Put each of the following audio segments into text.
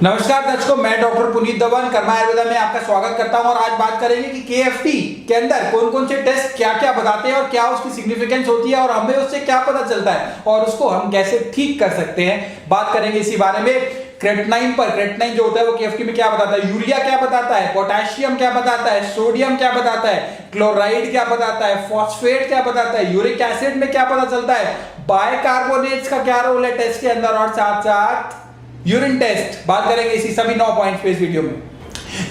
नमस्कार दर्शकों, मैं डॉक्टर पुनीत दवन कर्मा आयुर्वेदा में आपका स्वागत करता हूं और आज बात करेंगे कि केएफटी के अंदर कौन कौन से टेस्ट क्या क्या बताते हैं और क्या उसकी सिग्निफिकेंस होती है और हमें उससे क्या पता चलता है और उसको हम कैसे ठीक कर सकते हैं। बात करेंगे इसी बारे में। क्रेटनाइन पर क्रेटनाइन जो होता है वो केएफटी में क्या बताता है, यूरिया क्या बताता है, पोटेशियम क्या बताता है, सोडियम क्या बताता है, क्लोराइड क्या बताता है, फॉस्फेट क्या बताता है, यूरिक एसिड में क्या पता चलता है, बाइकार्बोनेट्स का क्या रोल है टेस्ट के अंदर और साथ साथ यूरिन टेस्ट। बात करेंगे इसी सभी 9 पॉइंट्स पे इस वीडियो में।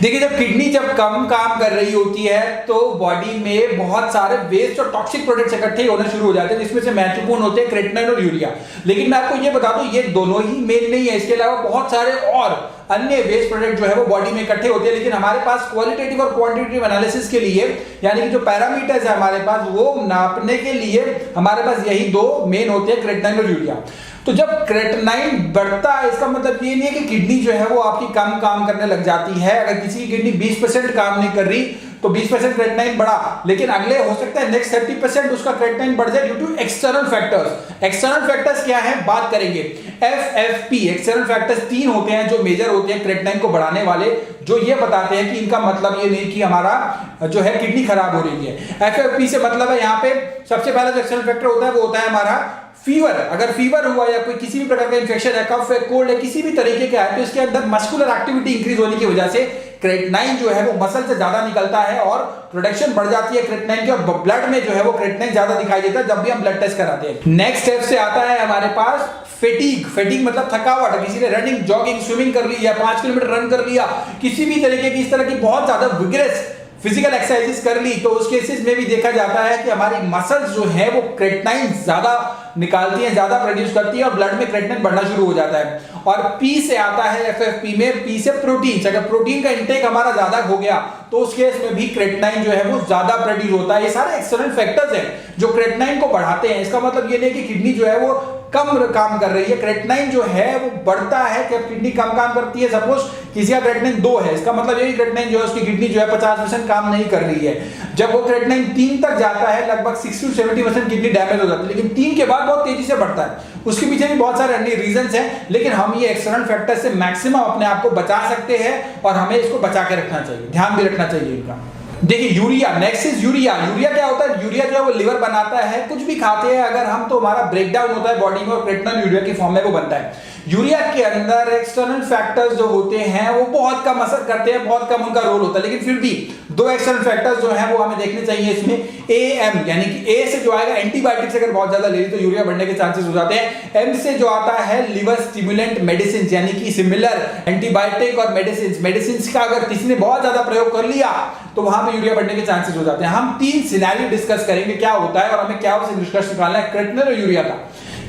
देखिए, जब किडनी जब कम काम कर रही होती है तो बॉडी में बहुत सारे वेस्ट और टॉक्सिक प्रोडक्ट्स इकट्ठे होने शुरू हो जाते हैं, जिसमें से महत्वपूर्ण होते हैं क्रेटनाइन और यूरिया। लेकिन मैं आपको ये बता दूं, ये दोनों ही मेन नहीं है, इसके अलावा बहुत सारे और अन्य वेस्ट प्रोडक्ट जो है वो बॉडी में इकट्ठे होते हैं। लेकिन हमारे पास क्वालिटेटिव और क्वांटिटेटिव एनालिसिस के लिए, यानी कि जो पैरामीटर्स है हमारे पास, वो नापने के लिए हमारे पास यही दो मेन होते हैं, क्रेटनाइन और यूरिया। तो जब क्रेटनाइन बढ़ता है, इसका मतलब ये नहीं है कि किडनी जो है वो आपकी कम काम करने लग जाती है। अगर किसी की किडनी 20% काम नहीं कर रही तो 20% क्रेटनाइन बढ़ा, लेकिन अगले हो सकता है नेक्स्ट 30% उसका क्रेटनाइन बढ़ जाए due to external factors. External factors क्या है, बात करेंगे। एफएफपी एक्सटर्नल फैक्टर्स 3 होते हैं जो मेजर होते हैं क्रेटनाइन को बढ़ाने वाले, जो ये बताते हैं कि इनका मतलब ये नहीं कि हमारा जो है किडनी खराब हो रही है। एफएफपी से मतलब है यहाँ पे सबसे पहला जो एक्सटर्नल फैक्टर होता है वो होता है हमारा फीवर। अगर फीवर हुआ या कोई किसी भी प्रकार का इंफेक्शन है, कफ है, कोल्ड है, किसी भी तरीके का है, तो इसके अंदर मस्कुलर एक्टिविटी इंक्रीज होने की वजह से क्रेटनाइन जो है वो मसल से ज्यादा निकलता है और प्रोडक्शन बढ़ जाती है क्रेटनाइन की, और ब्लड में जो है वो क्रेटनाइन ज्यादा दिखाई देता है जब भी हम ब्लड टेस्ट कराते हैं। नेक्स्ट स्टेप से आता है हमारे पास फेटीग। फेटीग मतलब थकावट। किसी ने रनिंग, जॉगिंग, स्विमिंग कर ली या 5 किलोमीटर रन कर लिया, किसी भी तरीके की इस तरह की बहुत ज्यादा विगरस फिजिकल एक्सरसाइजेस कर ली, तो उस केसेस में भी देखा जाता है कि हमारी मसल्स जो है वो क्रेटनाइन ज्यादा निकालती है, ज्यादा प्रोड्यूस करती है और ब्लड में क्रेटनाइन बढ़ना शुरू हो जाता है। और पी से आता है एफएफपी में, पी से प्रोटीन। अगर प्रोटीन का इंटेक हमारा ज्यादा हो गया तो उस केस में भी क्रेटनाइन जो है वो ज्यादा प्रोड्यूस होता है। ये सारे एक्सटर्नल फैक्टर्स हैं जो क्रेटनाइन को बढ़ाते हैं। इसका मतलब ये नहीं कि किडनी जो है वो कम काम कर रही है, क्रेटनाइन जो है वो बढ़ता है। जब किडनी कम काम करती है, सपोज किसी का क्रेटनाइन 2 है, इसका मतलब यही क्रेटनाइन जो है उसकी किडनी जो है 50% काम नहीं कर रही है। जब वो क्रेटनाइन 3 तक जाता है, लगभग 60 to 70% किडनी डैमेज हो जाती है, लेकिन 3 के बाद बहुत तेजी से बढ़ता है। उसके पीछे भी बहुत सारे अन्य रीजंस हैं, लेकिन हम ये एक्सटर्नल फैक्टर से मैक्सिमम अपने आप को बचा सकते हैं और हमें इसको बचा के रखना चाहिए, ध्यान भी रखना चाहिए इनका। देखिए, urea, next is urea. Urea क्या होता है, यूरिया जो है वो लिवर बनाता है। कुछ भी खाते हैं अगर हम, तो हमारा ब्रेकडाउन होता है बॉडी में और क्रेटनाइन यूरिया की फॉर्म में वो बनता है। यूरिया के अंदर एक्सटर्नल फैक्टर्स जो होते हैं वो बहुत कम असर करते हैं, बहुत कम उनका रोल होता है, लेकिन फिर भी 2 एक्सटर्नल फैक्टर्स जो हैं वो हमें देखने चाहिए इसमें। एएम यानी कि ए से जो आएगा, एंटीबायोटिक्स अगर बहुत ज्यादा ले ली तो यूरिया बढ़ने के चांसेस हो जाते हैं। एम से जो आता है लिवर स्टिमुलेंट मेडिसिन, यानी कि सिमिलर एंटीबायोटिक और मेडिसिन का अगर किसी ने बहुत ज्यादा प्रयोग कर लिया तो वहां पे यूरिया बढ़ने के चांसेस हो जाते हैं। हम 3 सिनेरियो डिस्कस करेंगे क्या होता है और हमें क्या उसे निष्कर्ष निकालना है क्रेटनाइन और यूरिया का।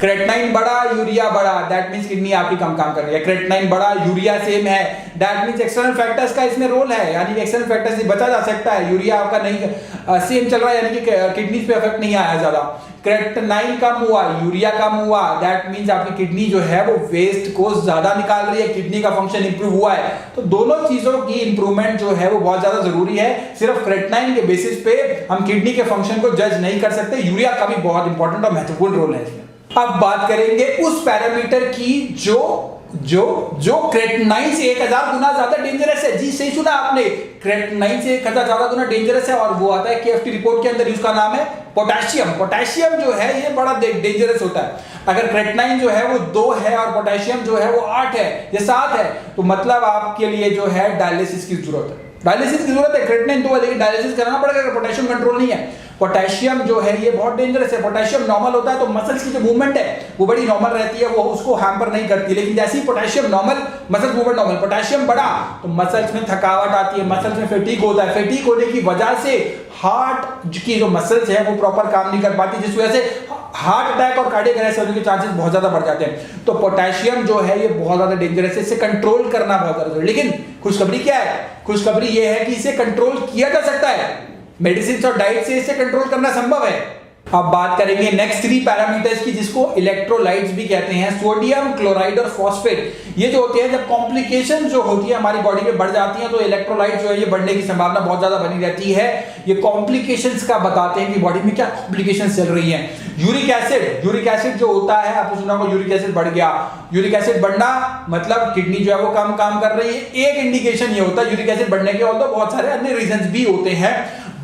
क्रेटनाइन बढ़ा, यूरिया बढ़ा, दैट मींस किडनी आपकी कम काम कर रही है। क्रेटनाइन बढ़ा, यूरिया सेम है, दैट मींस एक्सटर्नल फैक्टर्स का इसमें रोल है, यानी कि एक्सटर्नल फैक्टर्स से बचा जा सकता है। यूरिया आपका नहीं सेम चल रहा है, यानी कि किडनी पे इफेक्ट नहीं आया ज्यादा। क्रेटनाइन कम हुआ, यूरिया कम हुआ, दैट मींस आपकी किडनी जो है वो वेस्ट को ज्यादा निकाल रही है, किडनी का फंक्शन इंप्रूव हुआ है। तो दोनों चीजों की इंप्रूवमेंट जो है वो बहुत ज्यादा जरूरी है। सिर्फ क्रेटनाइन के बेसिस पे हम किडनी के फंक्शन को जज नहीं कर सकते। यूरिया का भी बहुत इंपॉर्टेंट और महत्वपूर्ण रोल है इसमें। अब बात करेंगे उस पैरामीटर की जो क्रेटनाइन से 1000 गुना ज्यादा डेंजरस है। जी सही सुना आपने, क्रेटनाइन से 1000 ज्यादा गुना डेंजरस है और वो आता है केएफटी रिपोर्ट के अंदर, उसका नाम है पोटेशियम। पोटेशियम जो है ये बड़ा डेंजरस होता है। अगर क्रेटनाइन जो है वो 2 है और पोटेशियम जो है वो 8 है या 7 है, तो मतलब आपके लिए जो है डायलिसिस की जरूरत है। डायलिसिस की जरूरत है। क्रेटनाइन 2 है लेकिन डायलिसिस कराना पड़ेगा अगर पोटेशियम कंट्रोल नहीं है। पोटेशियम जो है ये बहुत डेंजरस है। पोटेशियम नॉर्मल होता है तो मसल्स की जो मूवमेंट है वो बड़ी नॉर्मल रहती है, वो उसको हैम्पर नहीं करती, लेकिन जैसे ही potassium normal, muscle movement normal, potassium बढ़ा तो मसल्स में थकावट आती है, मसल्स में फैटीग होता है। फैटीग होने की वजह से हार्ट की जो मसल्स है वो प्रॉपर काम नहीं कर पाती, जिस वजह से हार्ट अटैक और कार्डियक अरेस्ट होने के चांसेस बहुत ज्यादा बढ़ जाते हैं। तो पोटेशियम जो है ये बहुत ज्यादा डेंजरस है, इसे कंट्रोल करना बहुत ज्यादा जरूरी है। लेकिन खुशखबरी क्या है, खुशखबरी ये है कि इसे कंट्रोल किया जा सकता है, मेडिसिन और डाइट से इसे कंट्रोल करना संभव है। अब बात करेंगे नेक्स्ट 3 पैरामीटर्स की, जिसको इलेक्ट्रोलाइट्स भी कहते हैं। सोडियम, क्लोराइड और फॉस्फेट, ये जो होते हैं जब कॉम्प्लिकेशन जो होती है हमारी बॉडी में बढ़ जाती है तो इलेक्ट्रोलाइट जो है ये बढ़ने की संभावना बहुत ज्यादा बनी रहती है। ये कॉम्प्लिकेशंस का बताते हैं कि बॉडी में क्या कॉम्प्लिकेशंस चल रही हैं। यूरिक एसिड जो होता है, आपने सुना होगा यूरिक एसिड बढ़ गया। यूरिक एसिड बढ़ना मतलब किडनी जो है वो कम काम कर रही है, एक इंडिकेशन ये होता है यूरिक एसिड बढ़ने के। और बहुत सारे अन्य रीजंस भी होते हैं।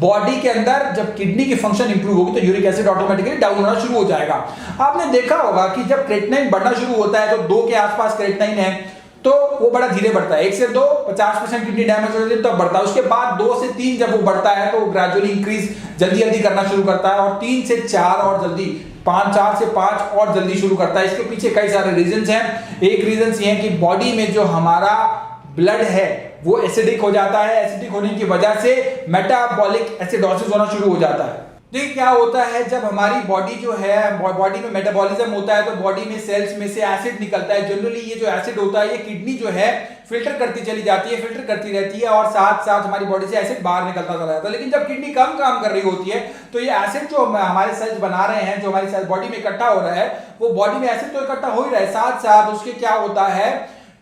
बॉडी के अंदर जब किडनी की फंक्शन इंप्रूव होगी तो यूरिक एसिड ऑटोमेटिकली डाउन होना शुरू हो जाएगा। आपने देखा होगा कि जब क्रेटिनाइन बढ़ना शुरू होता है, तो 2 के आसपास क्रेटिनाइन है, तो वो बड़ा धीरे बढ़ता है। 1 से 2 50% किडनी डैमेज हो जाती है तब बढ़ता है। उसके बाद 2 से 3 जब वो बढ़ता है तो ग्रेजुअली इंक्रीज जल्दी करना शुरू करता है, और 3 से 4 और जल्दी, 4 से 5 और जल्दी शुरू करता है। इसके पीछे कई सारे रीजंस हैं। एक रीजन ये है कि बॉडी में जो हमारा ब्लड है वो एसिडिक हो जाता है। एसिडिक होने की वजह से मेटाबॉलिक एसिडोसिस होना शुरू हो जाता है। देखिए क्या होता है, जब हमारी बॉडी जो है, बॉडी में मेटाबॉलिज्म होता है तो बॉडी में सेल्स में से एसिड निकलता है। जनरली ये जो एसिड होता है ये किडनी जो है फिल्टर करती चली जाती है, फिल्टर करती रहती है, और साथ साथ हमारी बॉडी से एसिड बाहर निकलता चला जाता है। लेकिन जब किडनी कम काम कर रही होती है तो ये एसिड जो हमारे सेल्स बना रहे हैं, जो हमारी सेल्स बॉडी में इकट्ठा हो रहा है, वो बॉडी में एसिड तो इकट्ठा हो ही रहा है, साथ साथ उसके क्या होता है,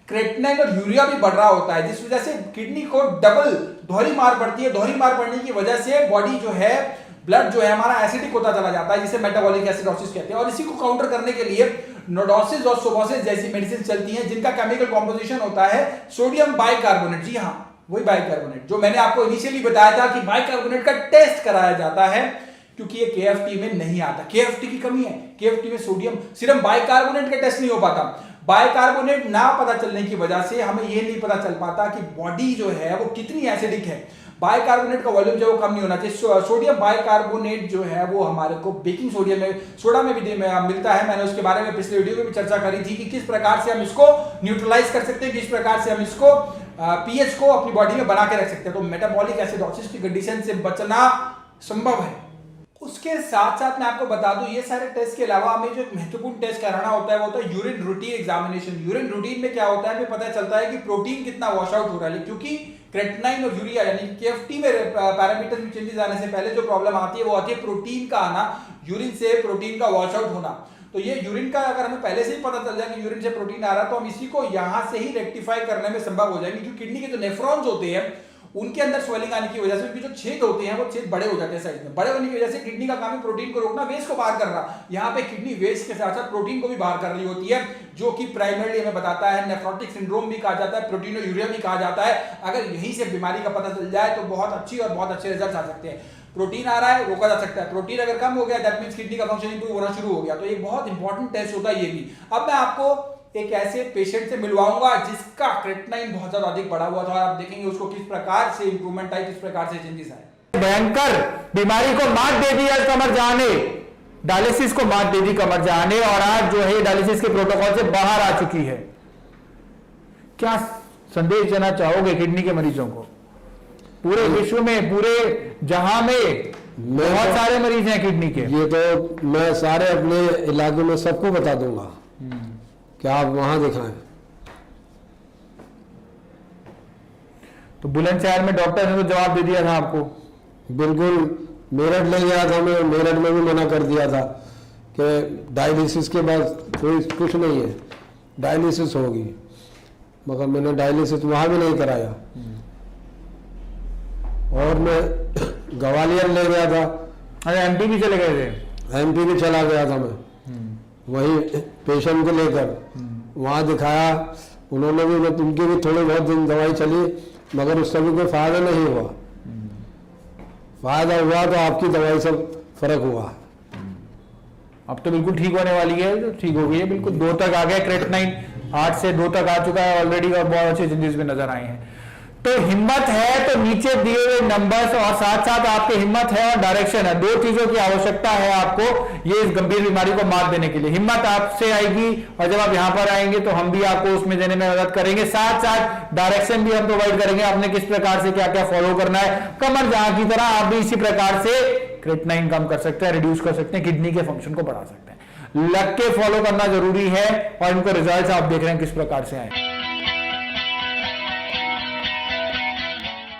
क्रेटिनाइन और यूरिया भी बढ़ रहा होता है, जिस वजह से किडनी को डबल दोहरी मार पड़ती है। दोहरी मार पड़ने की वजह से बॉडी जो है, ब्लड जो है हमारा एसिडिक होता चला जाता है, जिसे मेटाबॉलिक एसिडोसिस कहते हैं। और इसी को काउंटर करने के लिए नोडोसिस और सोबोसिस जैसी मेडिसिन चलती हैं, जिनका केमिकल कॉम्पोजिशन होता है सोडियम बाइकार्बोनेट। जी हाँ, वही बाइकार्बोनेट जो मैंने आपको इनिशियली बताया था कि बाइकार्बोनेट का टेस्ट कराया जाता है, क्योंकि ये केएफटी में नहीं आता। केएफटी की कमी है, केएफटी में सोडियम, सिर्फ बाइकार्बोनेट का टेस्ट नहीं हो पाता। बाइकार्बोनेट ना पता चलने की वजह से हमें ये नहीं पता चल पाता कि बॉडी जो है वो कितनी एसिडिक है। बाइकार्बोनेट का वॉल्यूम जो कम नहीं होना चाहिए। सोडियम बाइकार्बोनेट जो है वो हमारे को बेकिंग सोडियम में, सोडा में भी मिलता है। मैंने उसके बारे में पिछले वीडियो में भी चर्चा करी थी कि किस प्रकार से हम इसको न्यूट्रलाइज कर सकते हैं, किस प्रकार से हम इसको पीएच को अपनी बॉडी में बना के रख सकते हैं। तो मेटाबॉलिक एसिडोसिस की कंडीशन से बचना संभव है। उसके साथ साथ मैं आपको बता दूं, ये सारे टेस्ट के अलावा हमें जो महत्वपूर्ण टेस्ट कराना होता है वो होता है urine routine examination. Urine routine में क्या होता है, हमें पता चलता है कि प्रोटीन कितना वॉश आउट हो रहा है, क्योंकि क्रेटिनाइन और यूरिया यानी केएफटी में पैरामीटर्स में चेंजेस आने से पहले जो प्रॉब्लम आती है वो आती है प्रोटीन का आना, यूरिन से प्रोटीन का वॉश आउट होना। तो ये यूरिन का अगर हमें पहले से ही पता चल जाए कि यूरिन से प्रोटीन आ रहा है तो हम इसी को यहां से ही रेक्टिफाई करने में संभव हो जाएंगे। क्योंकि किडनी के जो नेफ्रॉन्स होते हैं उनके अंदर स्वेलिंग आने की वजह से उनके जो छेद होते हैं वो छेद बड़े हो जाते हैं साइज में। बड़े होने की वजह से किडनी का काम है प्रोटीन को रोकना, वेस्ट को बाहर करना। यहाँ पे किडनी वेस्ट के साथ साथ प्रोटीन को भी बाहर कर रही होती है, जो कि प्राइमरली हमें बताता है नेफ्रोटिक सिंड्रोम भी कहा जाता है, प्रोटीनोयूरिया भी कहा जाता है। अगर यहीं से बीमारी का पता चल जाए तो बहुत अच्छी और बहुत अच्छे रिजल्ट आ सकते हैं। प्रोटीन आ रहा है, रोका जा सकता है। प्रोटीन अगर कम हो गया दैट मींस किडनी का फंक्शन इंप्रूव होना शुरू हो गया। तो ये बहुत इंपॉर्टेंट टेस्ट होता है ये भी। अब मैं आपको एक ऐसे पेशेंट से मिलवाऊंगा जिसका क्रेटिनाइन बहुत ज्यादा अधिक बढ़ा हुआ था, और आप देखेंगे उसको किस प्रकार से इंप्रूवमेंट आई, किस प्रकार से चेंजेस आए। भयंकर बीमारी को मात दे दी कमर जाने, डायलिसिस को मात दे दी कमर जाने, और आज जो है डायलिसिस के प्रोटोकॉल से बाहर आ चुकी है। क्या संदेश देना चाहोगे किडनी के मरीजों को? पूरे विश्व में, पूरे जहां में बहुत सारे मरीज हैं किडनी के। ये तो मैं सारे अपने इलाके में सबको बता दूंगा कि आप वहां दिखाएं। तो बुलंदशहर में डॉक्टर ने तो जवाब दे दिया था आपको? बिल्कुल, मेरठ ले गया था मैं, मेरठ में भी मना कर दिया था कि डायलिसिस के बाद कोई कुछ नहीं है, डायलिसिस होगी, मगर मैंने डायलिसिस वहां भी नहीं कराया। और मैं ग्वालियर ले गया था। अरे एमपी भी चले गए थे? एमपी भी चला गया था मैं, वही पेशेंट को लेकर वहां दिखाया। उन्होंने भी, उनकी भी थोड़ी बहुत दिन दवाई चली, मगर उससे भी कोई फायदा नहीं हुआ। फायदा हुआ तो आपकी दवाई से फर्क हुआ। अब तो बिल्कुल ठीक होने वाली है, तो ठीक हो गई है बिल्कुल। 2 तक आ गया क्रेटिनाइन, 8 से 2 तक आ चुका है ऑलरेडी, और बहुत अच्छे चेंजेस भी नजर आए हैं। तो हिम्मत है तो नीचे दिए हुए नंबर्स, और साथ साथ आपकी हिम्मत है और डायरेक्शन है, 2 चीजों की आवश्यकता है आपको ये इस गंभीर बीमारी को मात देने के लिए। हिम्मत आपसे आएगी, और जब आप यहां पर आएंगे तो हम भी आपको उसमें देने में मदद करेंगे। साथ साथ डायरेक्शन भी हम प्रोवाइड करेंगे, आपने किस प्रकार से क्या क्या फॉलो करना है। कमर जहां की तरह आप भी इसी प्रकार से क्रेटिनाइन कम कर सकते हैं, रिड्यूस कर सकते हैं, किडनी के फंक्शन को बढ़ा सकते हैं। लग के फॉलो करना जरूरी है, और इनको रिजल्ट आप देख रहे हैं किस प्रकार से आए।